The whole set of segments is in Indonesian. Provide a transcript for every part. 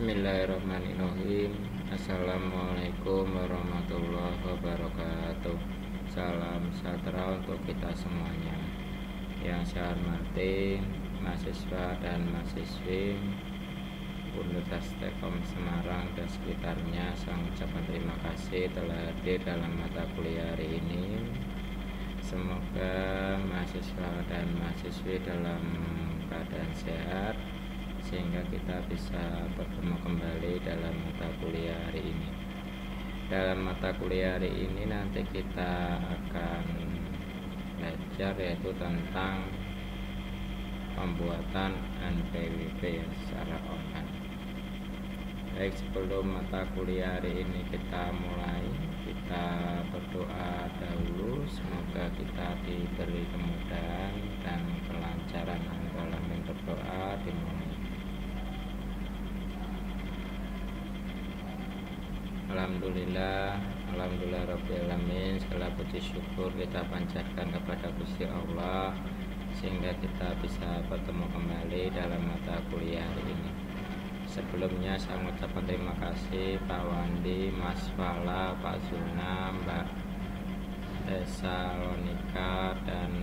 Bismillahirrahmanirrahim. Assalamualaikum warahmatullahi wabarakatuh. Salam sejahtera untuk kita semuanya. Yang saya hormati mahasiswa dan mahasiswi Universitas Telkom Semarang dan sekitarnya, saya mengucapkan terima kasih telah hadir dalam mata kuliah hari ini. Semoga mahasiswa dan mahasiswi dalam keadaan sehat sehingga kita bisa bertemu kembali dalam mata kuliah hari ini. Dalam mata kuliah hari ini nanti kita akan belajar yaitu tentang pembuatan NPWP secara online. Baik, sebelum mata kuliah hari ini kita mulai, kita berdoa dahulu. Semoga kita diberi kemudahan dan kelancaran dalam berdoa dimulai. Alhamdulillah Rabbil Alamin. Segala puji syukur kita panjatkan kepada Gusti Allah sehingga kita bisa bertemu kembali dalam mata kuliah hari ini. Sebelumnya saya mengucapkan terima kasih Pak Wandi, Mas Fala, Pak Zuna, Mbak Tesalonika, dan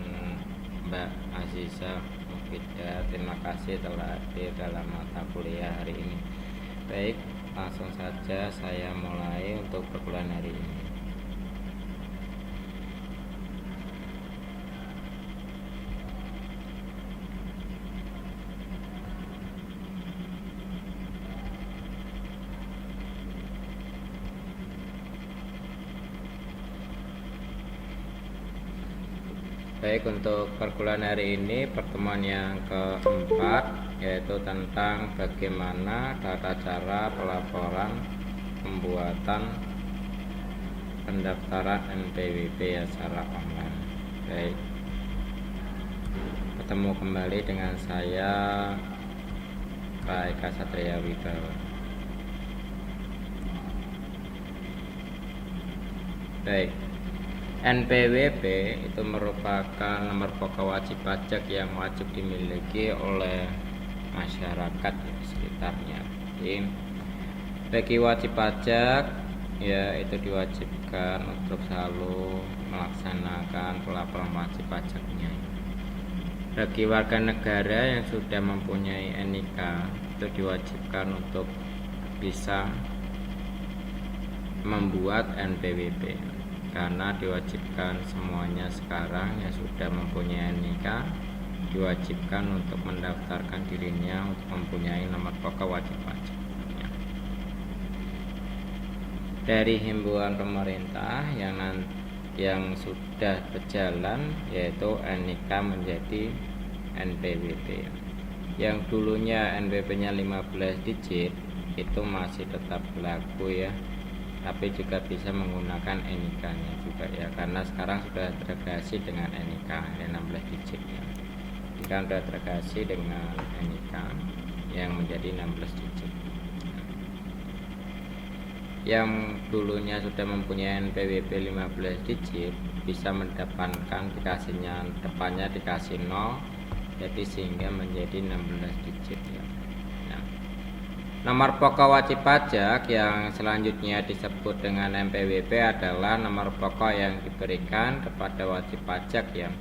Mbak Aziza Mufidah. Terima kasih telah hadir dalam mata kuliah hari ini. Baik, langsung saja saya mulai untuk perkuliahan hari ini. Baik, untuk perkuliahan hari ini pertemuan yang keempat yaitu tentang bagaimana tata cara pelaporan pembuatan pendaftaran NPWP secara online. Baik, ketemu kembali dengan saya Pak Eka Satria Wibawa. Baik, NPWP itu merupakan nomor pokok wajib pajak yang wajib dimiliki oleh masyarakat sekitarnya. Jadi, bagi wajib pajak ya itu diwajibkan untuk selalu melaksanakan pelaporan wajib pajaknya. Bagi warga negara yang sudah mempunyai NIK itu diwajibkan untuk bisa membuat NPWP, karena diwajibkan semuanya sekarang yang sudah mempunyai NIK diwajibkan untuk mendaftarkan dirinya untuk mempunyai nomor pokok wajib pajak. Dari himbauan pemerintah yang sudah berjalan yaitu NIK menjadi NPWP. Yang dulunya NPWP-nya 15 digit itu masih tetap berlaku ya, tapi juga bisa menggunakan NIK-nya juga ya, karena sekarang sudah terintegrasi dengan NIK yang 16 digit ya. Jika sudah terintegrasi dengan NIK yang menjadi 16 digit. Yang dulunya sudah mempunyai NPWP 15 digit bisa mendapatkan dikasihnya depannya dikasih 0, jadi sehingga menjadi 16 digit ya. Nomor pokok wajib pajak yang selanjutnya disebut dengan NPWP adalah nomor pokok yang diberikan kepada wajib pajak yang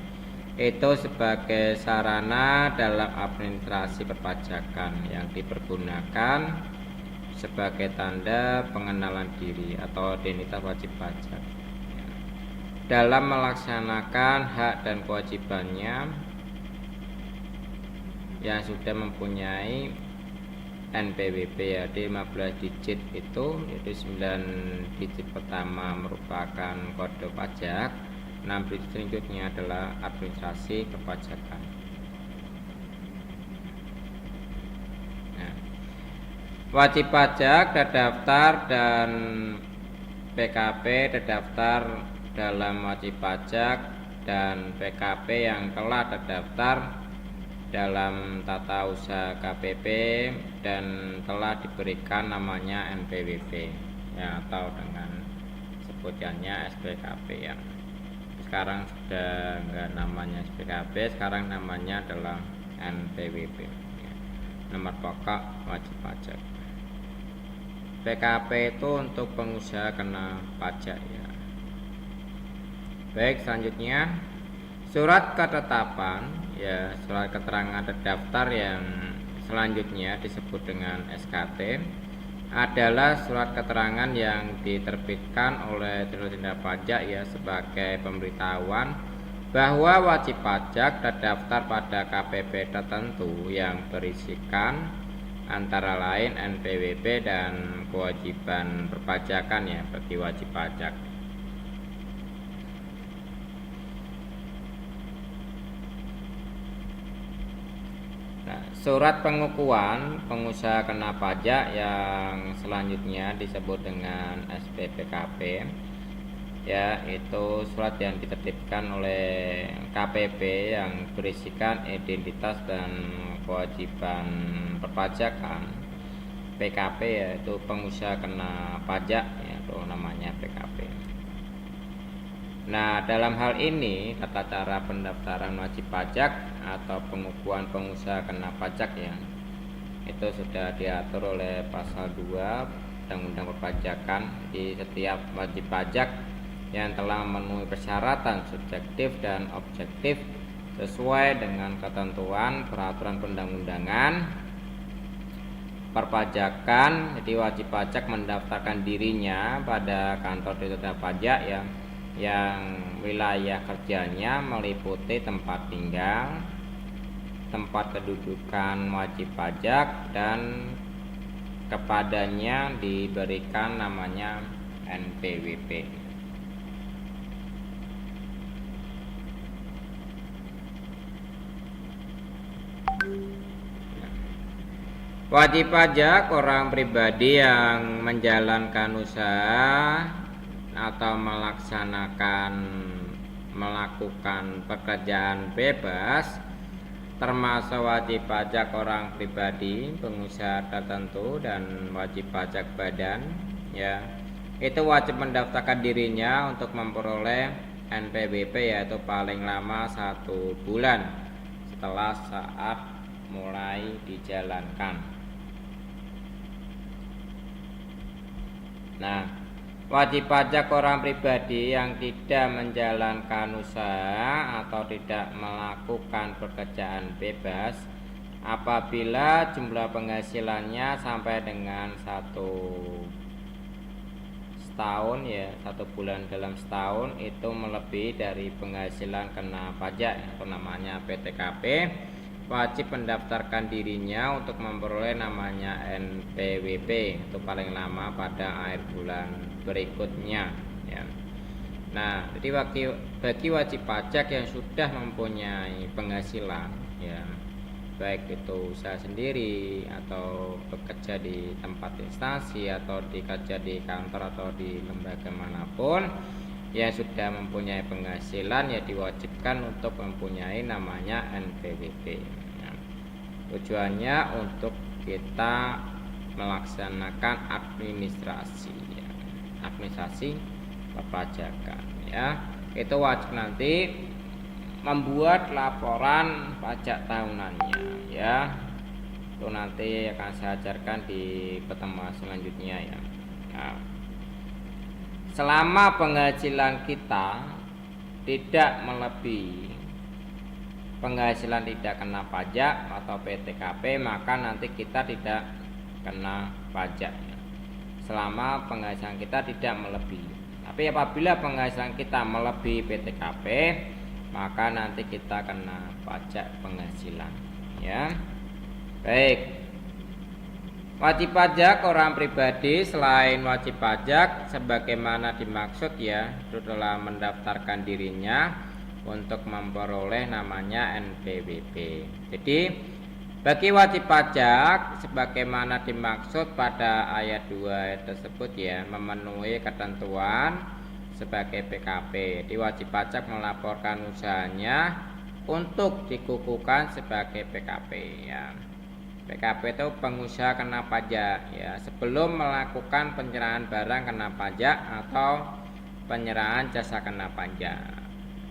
itu sebagai sarana dalam administrasi perpajakan yang dipergunakan sebagai tanda pengenalan diri atau identitas wajib pajak dalam melaksanakan hak dan kewajibannya yang sudah mempunyai NPWP ya. Di 15 digit itu yaitu 9 digit pertama merupakan kode pajak, 6 digit selanjutnya adalah administrasi perpajakan. Wajib pajak terdaftar dan PKP terdaftar dalam wajib pajak dan PKP yang telah terdaftar dalam tata usaha KPP dan telah diberikan namanya NPWP ya, atau dengan sebutannya SPKP ya. Sekarang sudah enggak namanya SPKP, sekarang namanya adalah NPWP ya. Nomor pokok wajib pajak. PKP itu untuk pengusaha kena pajak ya. Baik, selanjutnya surat ketetapan ya, surat keterangan terdaftar yang selanjutnya disebut dengan SKT adalah surat keterangan yang diterbitkan oleh Dirjen Tindak Pajak ya sebagai pemberitahuan bahwa wajib pajak terdaftar pada KPP tertentu yang berisikan antara lain NPWP dan kewajiban perpajakan ya bagi wajib pajak. Nah, surat pengukuhan pengusaha kena pajak yang selanjutnya disebut dengan SPPKP ya, itu surat yang diterbitkan oleh KPP yang berisikan identitas dan kewajiban perpajakan. PKP yaitu pengusaha kena pajak ya, itu namanya PKP. Nah, dalam hal ini tata cara pendaftaran wajib pajak atau pengukuhan pengusaha kena pajak ya, itu sudah diatur oleh pasal 2 Undang-Undang Perpajakan. Di setiap wajib pajak yang telah memenuhi persyaratan subjektif dan objektif sesuai dengan ketentuan peraturan perundang-undangan perpajakan, jadi wajib pajak mendaftarkan dirinya pada kantor Dirjen Pajak yang wilayah kerjanya meliputi tempat tinggal, tempat kedudukan wajib pajak, dan kepadanya diberikan namanya NPWP. Wajib pajak orang pribadi yang menjalankan usaha atau melakukan pekerjaan bebas, termasuk wajib pajak orang pribadi, pengusaha tertentu, dan wajib pajak badan ya, itu wajib mendaftarkan dirinya untuk memperoleh NPWP yaitu paling lama 1 bulan setelah saat mulai dijalankan. Nah, wajib pajak orang pribadi yang tidak menjalankan usaha atau tidak melakukan pekerjaan bebas apabila jumlah penghasilannya sampai dengan 1 setahun ya, 1 bulan dalam setahun itu melebihi dari penghasilan kena pajak atau namanya PTKP, wajib mendaftarkan dirinya untuk memperoleh namanya NPWP itu paling lama pada akhir bulan berikutnya ya. Nah, jadi bagi wajib pajak yang sudah mempunyai penghasilan ya, baik itu usaha sendiri atau bekerja di tempat instansi atau bekerja di kantor atau di lembaga manapun yang sudah mempunyai penghasilan ya, diwajibkan untuk mempunyai namanya NPWP ya. Tujuannya untuk kita melaksanakan administrasi ya, administrasi perpajakan ya. Itu wajib nanti membuat laporan pajak tahunannya ya. Itu nanti akan saya ajarkan di pertemuan selanjutnya ya. Nah, selama penghasilan kita tidak melebihi penghasilan tidak kena pajak atau PTKP, maka nanti kita tidak kena pajak ya. Selama penghasilan kita tidak melebihi. Tapi apabila penghasilan kita melebihi PTKP, maka nanti kita kena pajak penghasilan ya. Baik. Wajib pajak orang pribadi selain wajib pajak sebagaimana dimaksud ya, itu telah mendaftarkan dirinya untuk memperoleh namanya NPWP. Jadi bagi wajib pajak sebagaimana dimaksud pada ayat 2 tersebut ya, memenuhi ketentuan sebagai PKP, di wajib pajak melaporkan usahanya untuk dikukuhkan sebagai PKP ya. PKP itu pengusaha kena pajak ya, sebelum melakukan penyerahan barang kena pajak atau penyerahan jasa kena pajak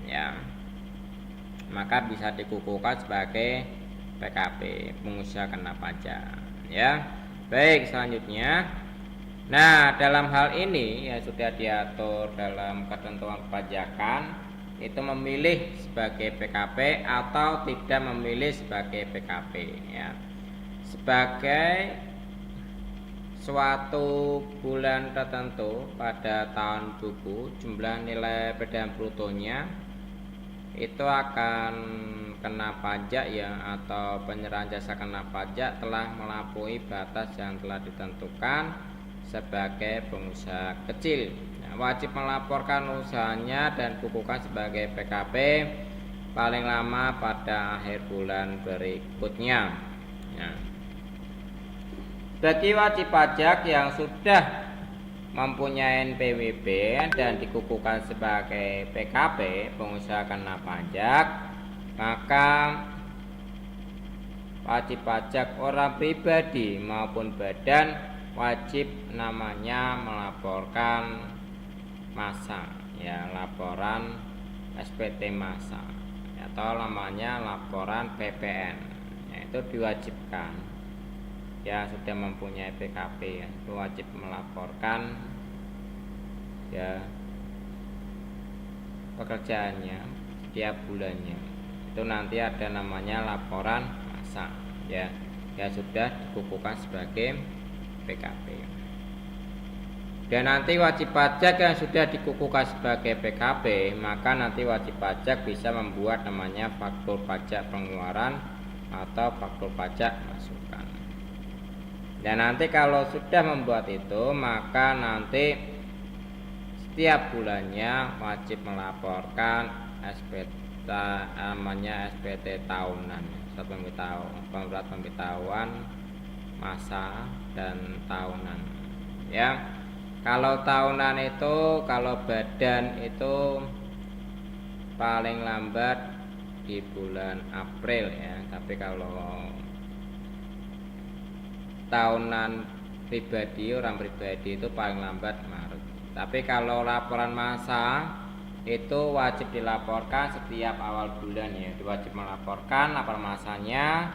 ya, maka bisa dikukuhkan sebagai PKP, pengusaha kena pajak ya. Baik, selanjutnya Nah, dalam hal ini ya sudah diatur dalam ketentuan perpajakan itu memilih sebagai PKP atau tidak memilih sebagai PKP ya. Sebagai suatu bulan tertentu pada tahun buku, jumlah nilai pedagang brutonya itu akan kena pajak ya, atau penyerahan jasa kena pajak telah melampaui batas yang telah ditentukan sebagai pengusaha kecil. Nah, wajib melaporkan usahanya dan kukuhkan sebagai PKP paling lama pada akhir bulan berikutnya. Nah, bagi wajib pajak yang sudah mempunyai NPWP dan dikukuhkan sebagai PKP pengusaha kena pajak, maka wajib pajak orang pribadi maupun badan wajib namanya melaporkan massa ya, laporan SPT massa atau namanya laporan PPN ya, itu diwajibkan ya, sudah mempunyai PKP ya, itu wajib melaporkan ya pekerjaannya setiap bulannya. Itu nanti ada namanya laporan massa ya, ya sudah dikukuhkan sebagai PKP. Dan nanti wajib pajak yang sudah dikukuhkan sebagai PKP, maka nanti wajib pajak bisa membuat namanya faktur pajak pengeluaran atau faktur pajak masukan. Dan nanti kalau sudah membuat itu, maka nanti setiap bulannya wajib melaporkan SPT namanya SPT tahunan, pemberitahuan masa dan tahunan ya. Kalau tahunan itu, kalau badan itu paling lambat di bulan April ya, tapi kalau tahunan pribadi, orang pribadi itu paling lambat Maret. Tapi kalau laporan masa itu wajib dilaporkan setiap awal bulan ya, wajib melaporkan laporan masanya.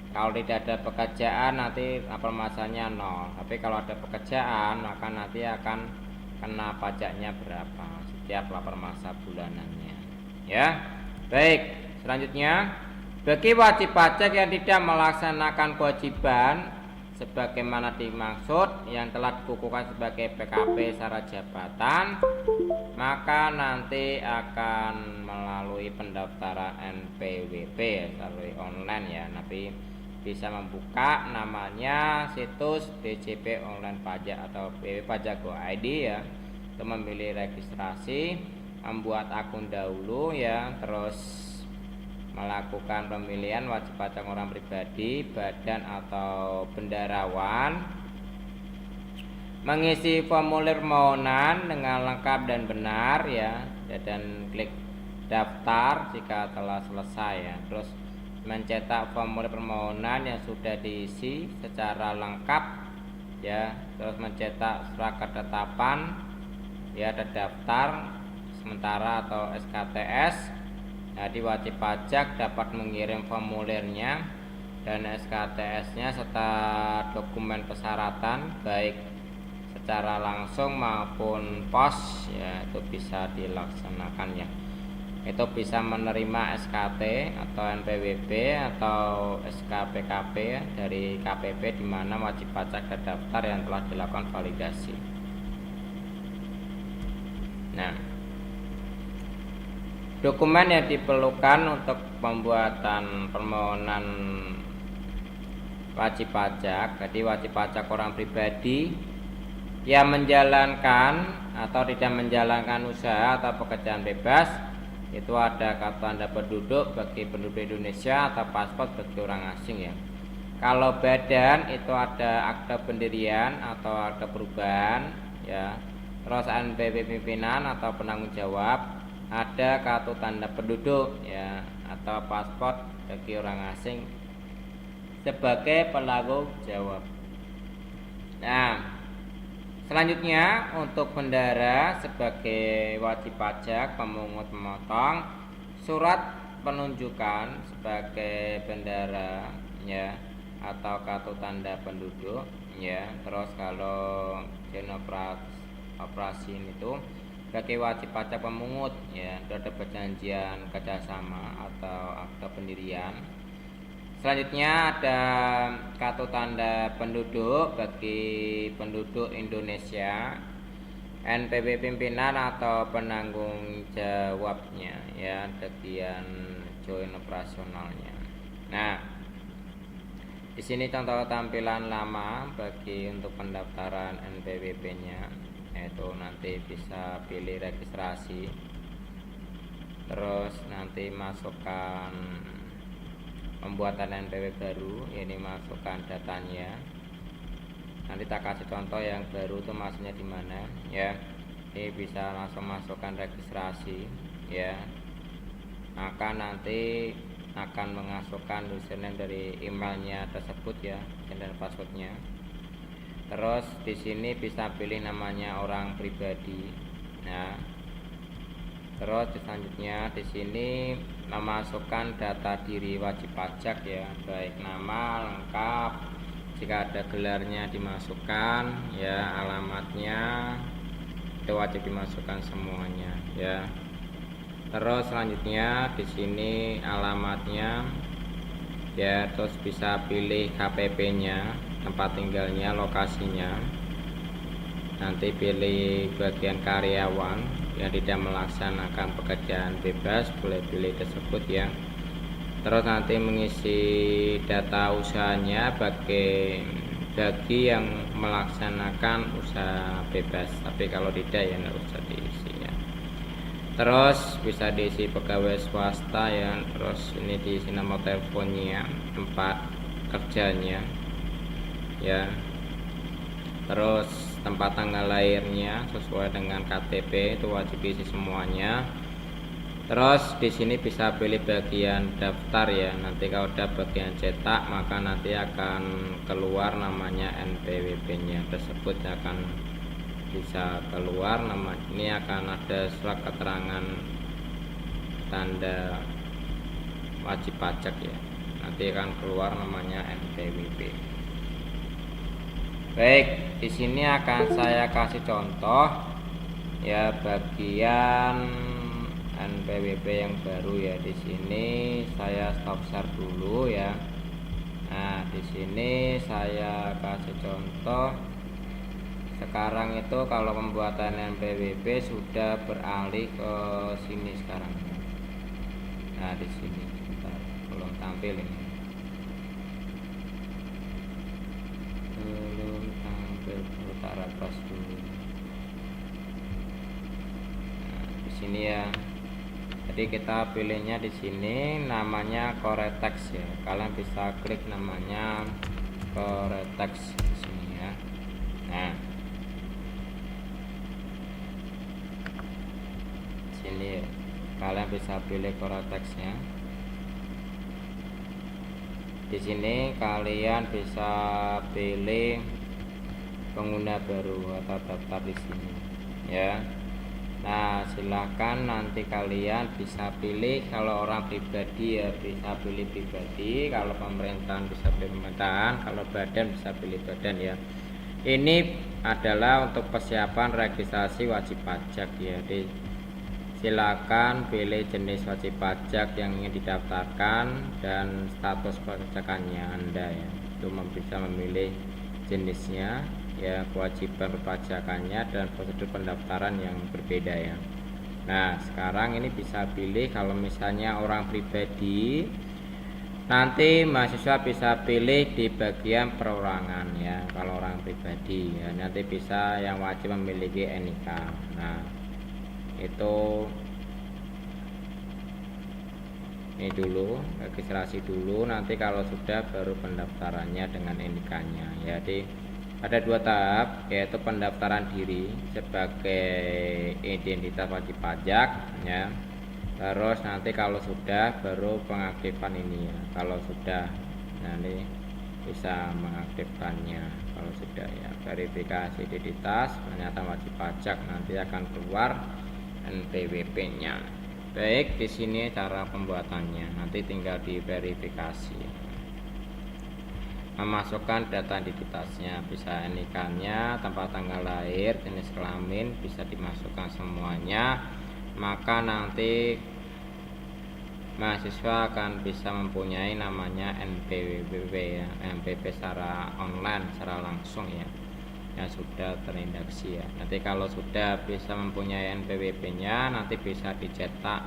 Kalau tidak ada pekerjaan nanti lapor masanya 0. Tapi kalau ada pekerjaan maka nanti akan kena pajaknya berapa setiap lapor masa bulanannya. Ya. Baik, selanjutnya bagi wajib pajak yang tidak melaksanakan kewajiban sebagaimana dimaksud yang telah dikukuhkan sebagai PKP syarat jabatan, maka nanti akan melalui pendaftaran NPWP melalui online ya, nanti bisa membuka namanya situs DJP online pajak atau PW Pajak Go ID ya, untuk memilih registrasi, membuat akun dahulu ya, terus melakukan pemilihan wajib pajak orang pribadi, badan atau bendarawan, mengisi formulir permohonan dengan lengkap dan benar ya, dan klik daftar jika telah selesai ya, terus mencetak formulir permohonan yang sudah diisi secara lengkap ya, terus mencetak surat ketetapan ya, terdaftar sementara atau SKTS. Jadi wajib pajak dapat mengirim formulirnya dan SKTS-nya serta dokumen persyaratan baik secara langsung maupun pos ya, itu bisa dilaksanakan ya. Itu bisa menerima SKT atau NPWP atau SKPKP ya, dari KPP di mana wajib pajak terdaftar yang telah dilakukan validasi. Nah, dokumen yang diperlukan untuk pembuatan permohonan wajib pajak, jadi wajib pajak orang pribadi yang menjalankan atau tidak menjalankan usaha atau pekerjaan bebas, itu ada kartu tanda penduduk bagi penduduk Indonesia atau paspor bagi orang asing ya. Kalau badan itu ada akta pendirian atau akta perubahan ya, terus NPWP pimpinan atau penanggung jawab, ada kartu tanda penduduk ya atau paspor bagi orang asing sebagai penanggung jawab. Nah, selanjutnya untuk bendara sebagai wajib pajak pemungut pemotong, surat penunjukan sebagai bendara ya, atau kartu tanda penduduk ya. Terus kalau zona operasi itu bagi wajib pajak pemungut ya, itu ada perjanjian kerjasama atau akta pendirian. Selanjutnya ada kartu tanda penduduk bagi penduduk Indonesia, NPWP pimpinan atau penanggung jawabnya ya, bagian join operasionalnya. Nah, di sini contoh tampilan lama bagi untuk pendaftaran NPWP-nya, yaitu nanti bisa pilih registrasi, terus nanti masukkan pembuatan NPWP baru, ini masukkan datanya. Nanti tak kasih contoh yang baru itu masuknya di mana ya. Ini bisa langsung masukkan registrasi ya, maka nanti akan mengasukkan username dari emailnya tersebut ya, dan passwordnya. Terus di sini bisa pilih namanya orang pribadi. Nah, terus selanjutnya di sini memasukkan data diri wajib pajak ya, baik nama lengkap, jika ada gelarnya dimasukkan ya, alamatnya itu wajib dimasukkan semuanya ya. Terus selanjutnya di sini alamatnya ya, terus bisa pilih KPP-nya, tempat tinggalnya, lokasinya. Nanti pilih bagian karyawan yang tidak melaksanakan pekerjaan bebas, boleh pilih tersebut ya. Terus nanti mengisi data usahanya bagi yang melaksanakan usaha bebas, tapi kalau tidak ya tidak usah diisi ya. Terus bisa diisi pegawai swasta ya. Terus ini diisi nama teleponnya, tempat kerjanya ya. Terus tempat tanggal lahirnya sesuai dengan KTP itu wajib diisi semuanya. Terus di sini bisa pilih bagian daftar ya. Nanti kalau udah bagian cetak, maka nanti akan keluar namanya NPWP-nya tersebut, akan bisa keluar nama. Ini akan ada surat keterangan tanda wajib pajak ya, nanti akan keluar namanya NPWP. Baik, di sini akan saya kasih contoh ya bagian NPWP yang baru ya. Di sini saya stop share dulu ya. Nah, di sini saya kasih contoh. Sekarang itu kalau pembuatan NPWP sudah beralih ke sini sekarang. Nah, di sini bentar, belum tampil ini. Belum tampil, kita refresh dulu. Nah, di sini ya. Jadi kita pilihnya di sini namanya Koretex ya. Kalian bisa klik namanya Koretex di sini ya. Nah, ini kalian bisa pilih Koretex-nya. Di sini kalian bisa pilih pengguna baru atau daftar di sini ya. Nah, silahkan nanti kalian bisa pilih, kalau orang pribadi ya bisa pilih pribadi, kalau pemerintahan bisa pilih pemerintahan, kalau badan bisa pilih badan ya. Ini adalah untuk persiapan registrasi wajib pajak ya. Silakan pilih jenis wajib pajak yang ingin didaftarkan dan status perpajakannya Anda ya. Itu bisa memilih jenisnya ya, kewajiban perpajakannya dan prosedur pendaftaran yang berbeda ya. Nah, sekarang ini bisa pilih kalau misalnya orang pribadi, nanti mahasiswa bisa pilih di bagian perorangan ya. Kalau orang pribadi ya, nanti bisa yang wajib memiliki NIK. Nah, itu ini dulu, registrasi dulu, nanti kalau sudah baru pendaftarannya dengan NIK-nya ya. Jadi ada dua tahap, yaitu pendaftaran diri sebagai identitas wajib pajak ya. Terus nanti kalau sudah baru pengaktifan ini ya. Kalau sudah nanti bisa mengaktifkannya kalau sudah ya. Verifikasi identitas pernyataan wajib pajak, nanti akan keluar NPWP-nya. Baik, di sini cara pembuatannya, nanti tinggal diverifikasi. memasukkan data identitasnya, bisa NIK-nya, tempat tanggal lahir, jenis kelamin bisa dimasukkan semuanya. Maka nanti mahasiswa akan bisa mempunyai namanya NPWP ya, NPWP secara online, secara langsung ya, yang sudah terintegrasi ya. Nanti kalau sudah bisa mempunyai NPWP-nya, nanti bisa dicetak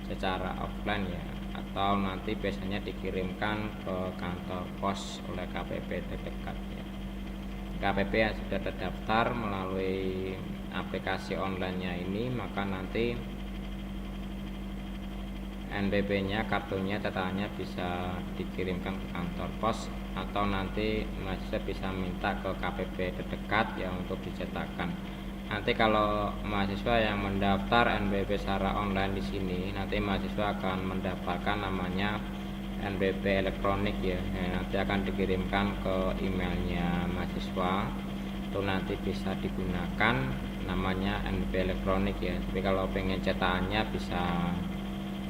secara offline ya, atau nanti biasanya dikirimkan ke kantor pos oleh KPP terdekat ya. KPP yang sudah terdaftar melalui aplikasi online-nya ini, maka nanti NPWP-nya, kartunya, cetakannya bisa dikirimkan ke kantor pos, atau nanti mahasiswa bisa minta ke KPP terdekat ya untuk dicetakkan. Nanti kalau mahasiswa yang mendaftar NPWP secara online di sini, nanti mahasiswa akan mendapatkan namanya NPWP elektronik ya. Nanti akan dikirimkan ke emailnya mahasiswa. Itu nanti bisa digunakan namanya NPWP elektronik ya. Tapi kalau pengen cetakannya bisa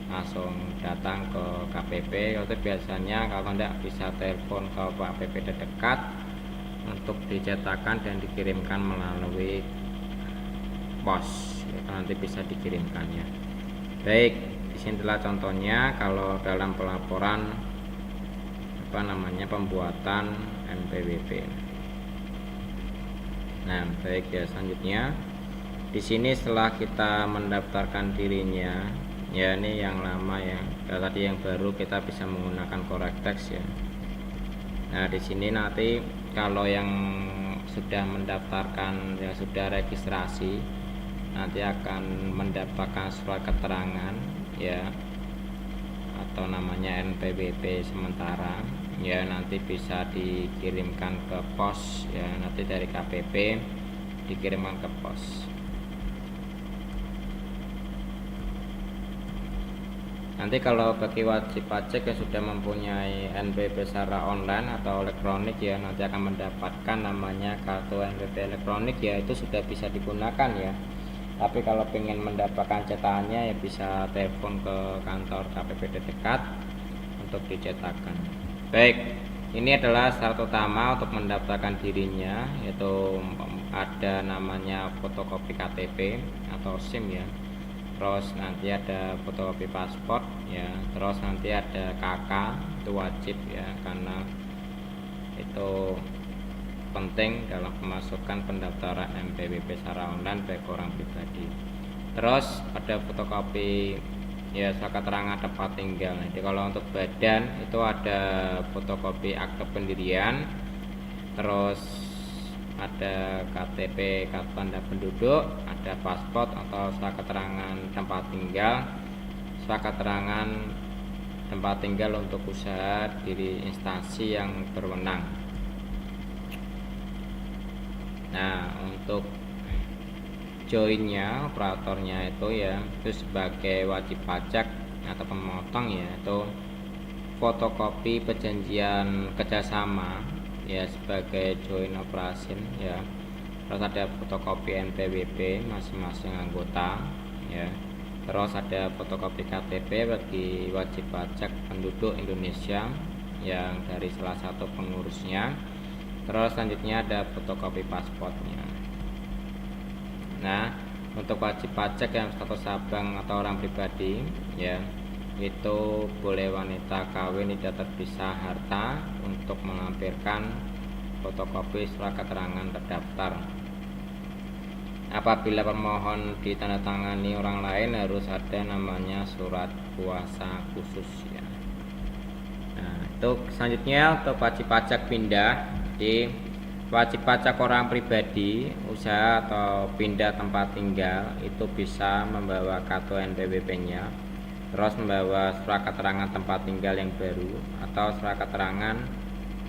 langsung datang ke KPP. Itu biasanya kalau tidak bisa telepon ke KPP terdekat untuk dicetakkan dan dikirimkan melalui pos, itu nanti bisa dikirimkan ya. Baik, di sini adalah contohnya kalau dalam pelaporan pembuatan NPWP. Nah, baik ya, selanjutnya di sini setelah kita mendaftarkan dirinya ya, ini yang lama ya. Kalau tadi yang baru kita bisa menggunakan correct text ya. Nah, di sini nanti kalau yang sudah mendaftarkan, yang sudah registrasi, nanti akan mendapatkan surat keterangan ya, atau namanya NPWP sementara ya, nanti bisa dikirimkan ke pos ya, nanti dari KPP dikirimkan ke pos. Nanti kalau bagi wajib pajak yang sudah mempunyai NPWP secara online atau elektronik ya, nanti akan mendapatkan namanya kartu NPWP elektronik ya, itu sudah bisa digunakan ya. Tapi kalau ingin mendapatkan cetakannya ya bisa telepon ke kantor KPP terdekat untuk dicetakkan. Baik, ini adalah syarat utama untuk mendaftarkan dirinya, yaitu ada namanya fotokopi KTP atau SIM ya. Terus nanti ada fotokopi paspor ya, terus nanti ada KK, itu wajib ya, karena itu penting dalam pemasukan pendaftaran NPWP secara online bagi orang pribadi. Terus ada fotokopi ya, surat keterangan tempat tinggal. Jadi kalau untuk badan itu ada fotokopi akte pendirian, terus ada KTP, kartu tanda penduduk, ada paspor atau surat keterangan tempat tinggal, surat keterangan tempat tinggal untuk usaha dari instansi yang berwenang. Nah, untuk joinnya, operatornya itu ya, itu sebagai wajib pajak atau pemotong ya, itu fotokopi perjanjian kerjasama ya sebagai join operation ya. Terus ada fotokopi NPWP masing-masing anggota ya. Terus ada fotokopi KTP bagi wajib pajak penduduk Indonesia yang dari salah satu pengurusnya. Terus selanjutnya ada fotokopi paspornya. Nah, untuk wajib pajak yang status abang atau orang pribadi ya, itu boleh wanita kawin tidak terpisah harta untuk melampirkan fotokopi surat keterangan terdaftar. Apabila pemohon ditandatangani orang lain harus ada namanya surat kuasa khusus ya. Nah, untuk selanjutnya untuk wajib pajak pindah, di wajib pajak orang pribadi usaha atau pindah tempat tinggal itu bisa membawa kartu NPWP-nya, terus membawa surat keterangan tempat tinggal yang baru atau surat keterangan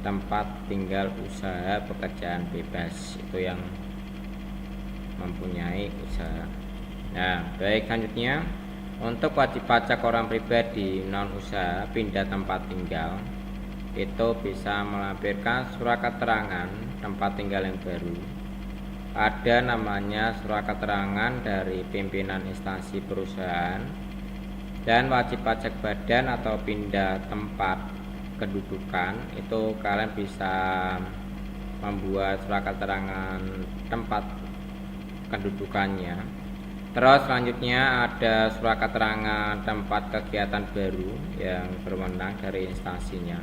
tempat tinggal usaha pekerjaan bebas, itu yang mempunyai usaha. Nah, baik, selanjutnya untuk wajib pajak orang pribadi non usaha pindah tempat tinggal itu bisa melampirkan surat keterangan tempat tinggal yang baru, ada namanya surat keterangan dari pimpinan instansi perusahaan, dan wajib pajak badan atau pindah tempat kedudukan, itu kalian bisa membuat surat keterangan tempat kedudukannya. Terus selanjutnya ada surat keterangan tempat kegiatan baru yang berwenang dari instansinya.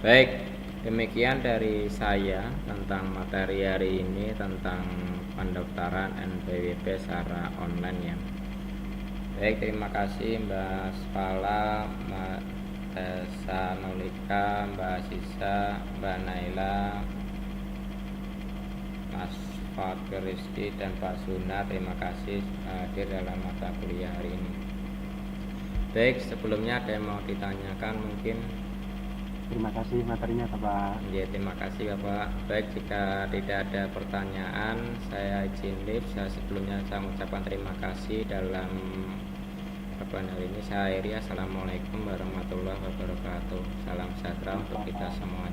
Baik, demikian dari saya tentang materi hari ini tentang pendaftaran NPWP secara online ya. Baik, terima kasih Mbak Spala, Mbak Tessa Nolika, Mbak Sisa, Mbak Naila, Mas Fakir Rizky dan Pak Suna. Terima kasih hadir dalam mata kuliah hari ini. Baik, sebelumnya ada yang mau ditanyakan mungkin? Terima kasih materinya Bapak. Ya, terima kasih Bapak. Baik, jika tidak ada pertanyaan, saya izin live. Sebelumnya saya mengucapkan terima kasih dalam hari ini. Saya akhiri. Assalamualaikum warahmatullahi wabarakatuh. Salam sejahtera untuk kita semua.